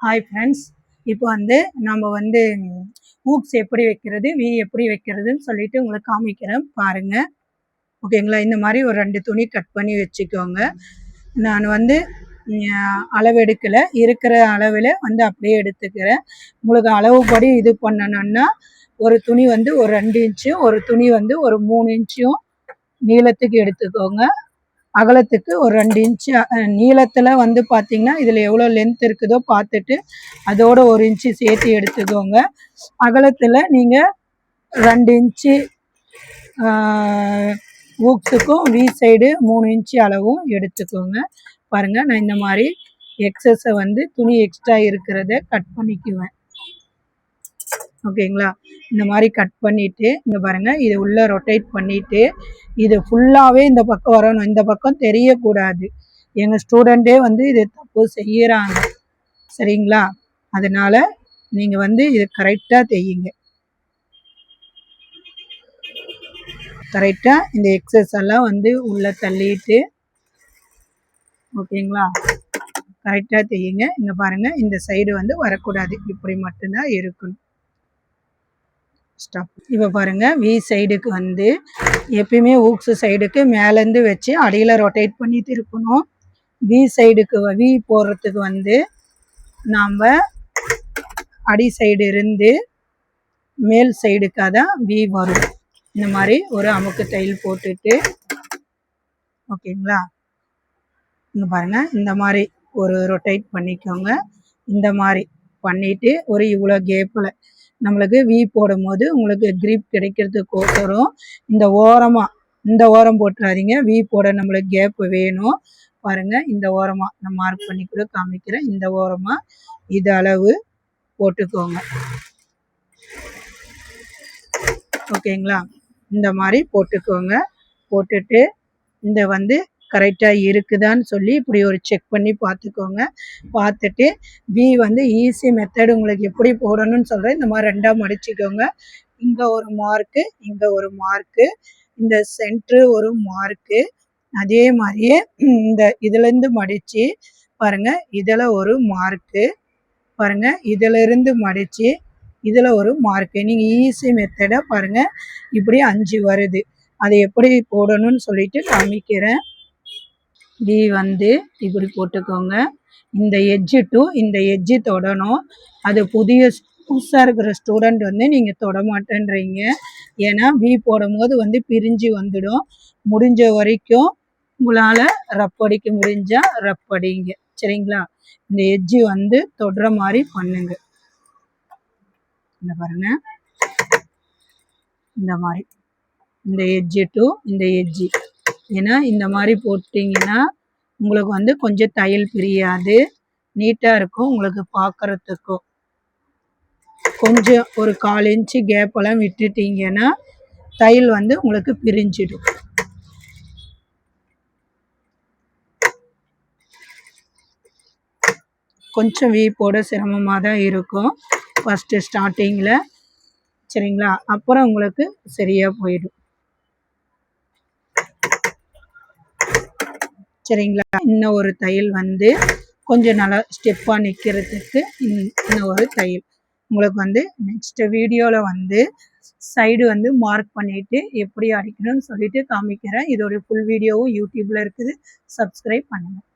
Hi friends, இப்போ நம்ம hooks எப்படி வைக்கிறது, எப்படி வைக்கிறதுன்னு சொல்லிட்டு உங்களுக்கு காமிக்கிறேன் பாருங்கள். ஓகேங்களா? இந்த மாதிரி ஒரு 2 துணி கட் பண்ணி வச்சுக்கோங்க. நான் அளவு எடுக்கலை, இருக்கிற அளவில் அப்படியே எடுத்துக்கிறேன். உங்களுக்கு அளவுப்படி இது பண்ணணுன்னா ஒரு துணி ஒரு 2 இன்ச்சும், ஒரு துணி ஒரு 3 இன்ச்சும் நீளத்துக்கு எடுத்துக்கோங்க. அகலத்துக்கு ஒரு 2 இன்ச்சு நீளத்தில் பார்த்தீங்கன்னா இதில் எவ்வளோ லென்த் இருக்குதோ பார்த்துட்டு அதோட 1 இன்ச்சு சேர்த்து எடுத்துக்கோங்க. அகலத்தில் நீங்கள் 2 இன்ச்சு ஹூக்ஸுக்கும் வி சைடு 3 இன்ச்சு அளவும் எடுத்துக்கோங்க. பாருங்கள், நான் இந்த மாதிரி எக்ஸஸை துணி எக்ஸ்ட்ரா இருக்கிறத கட் பண்ணிக்குவேன். ஓகேங்களா? இந்த மாதிரி கட் பண்ணிவிட்டு இங்கே பாருங்கள், இதை உள்ளே ரொட்டேட் பண்ணிவிட்டு இது ஃபுல்லாகவே இந்த பக்கம் வரணும். இந்த பக்கம் தெரியக்கூடாது. எங்கள் ஸ்டூடெண்ட்டே இது தப்பு செய்கிறாங்க. சரிங்களா? அதனால் நீங்கள் இது கரெக்டாக தையுங்க. கரெக்டாக இந்த எக்ஸஸ் எல்லாம் உள்ளே தள்ளிட்டு, ஓகேங்களா, கரெக்டாக தையுங்க. இங்கே பாருங்கள், இந்த சைடு வரக்கூடாது, இப்படி மட்டும்தான் இருக்கணும். ஸ்டாப். இப்போ பாருங்கள், வி சைடுக்கு எப்பயுமே ஹூக்ஸ் சைடுக்கு மேலேருந்து வச்சு அடியில் ரொட்டேட் பண்ணி திருப்பணும். வி சைடுக்கு வி போடுறதுக்கு நாம் அடி சைடு இருந்து மேல் சைடுக்காக தான் வி வரும். இந்த மாதிரி ஒரு அமுக்கு தையல் போட்டுட்டு, ஓகேங்களா, இங்கே பாருங்கள், இந்த மாதிரி ஒரு ரொட்டேட் பண்ணிக்கோங்க. இந்த மாதிரி பண்ணிவிட்டு ஒரு இவ்வளோ கேப்பில் நம்மளுக்கு வி போடும் போது உங்களுக்கு கிரிப் கிடைக்கிறதுக்கோசரம் இந்த ஓரம் போட்டுறாதீங்க. வி போட நம்மளுக்கு கேப் வேணும். பாருங்கள், இந்த ஓரமாக நான் மார்க் பண்ணி கூட காமிக்கிறேன். இந்த ஓரமாக இது அளவு போட்டுக்கோங்க. ஓகேங்களா? இந்த மாதிரி போட்டுக்கோங்க. போட்டுட்டு இந்த கரெக்டாக இருக்குதான்னு சொல்லி இப்படி ஒரு செக் பண்ணி பார்த்துக்கோங்க. பார்த்துட்டு வி ஈஸி மெத்தட் உங்களுக்கு எப்படி போடணும்னு சொல்கிறேன். இந்த மாதிரி 2ஆக மடிச்சுக்கோங்க. இங்கே ஒரு மார்க்கு, இங்கே ஒரு மார்க்கு, இந்த சென்ட்ரு ஒரு மார்க்கு. அதே மாதிரியே இந்த இதுலேருந்து மடித்து பாருங்கள், இதில் ஒரு மார்க்கு பாருங்கள், இதிலிருந்து மடித்து இதில் ஒரு மார்க்கு. நீங்கள் ஈஸி மெத்தடை பாருங்கள், இப்படி 5 வருது. அதை எப்படி போடணும்னு சொல்லிட்டு காமிக்கிறேன். வி இப்படி போட்டுக்கோங்க. இந்த எட்ஜு டு இந்த எட்ஜு தொடணும். அது புதுசாக இருக்கிற ஸ்டூடெண்ட் நீங்கள் தொட மாட்டேன்றீங்க. ஏன்னா வி போடும் போது பிரிஞ்சு வந்துடும். முடிஞ்ச வரைக்கும் உங்களால் ரப் அடிக்க முடிஞ்சால் ரப் அடிங்க. சரிங்களா? இந்த எட்ஜு தொடுற மாதிரி பண்ணுங்க. இந்த பாருங்க, இந்த மாதிரி இந்த எட்ஜு டு இந்த எட்ஜு. ஏன்னா இந்த மாதிரி போட்டிங்கன்னா உங்களுக்கு கொஞ்சம் தையல் பிரியாது, நீட்டாக இருக்கும். உங்களுக்கு பார்க்குறதுக்கும் கொஞ்சம் ஒரு 1/4 இன்ச்சு கேப்பெல்லாம் விட்டுட்டிங்கன்னா தையல் உங்களுக்கு பிரிஞ்சிடும். கொஞ்சம் வி போட சிரமமாக தான் இருக்கும் ஃபஸ்ட்டு ஸ்டார்டிங்கில். சரிங்களா? அப்புறம் உங்களுக்கு சரியாக போயிடும். சரிங்களா? இன்னும் ஒரு தையல் கொஞ்சம் நல்லா ஸ்டெப்பாக நிற்கிறதுக்கு இன்னும் ஒரு தையல். உங்களுக்கு நெக்ஸ்ட் வீடியோவில் சைடு மார்க் பண்ணிவிட்டு எப்படி அடிக்கணும்னு சொல்லிட்டு காமிக்கிறேன். இதோடைய ஃபுல் வீடியோவும் யூடியூப்பில் இருக்குது. சப்ஸ்கிரைப் பண்ணுங்கள்.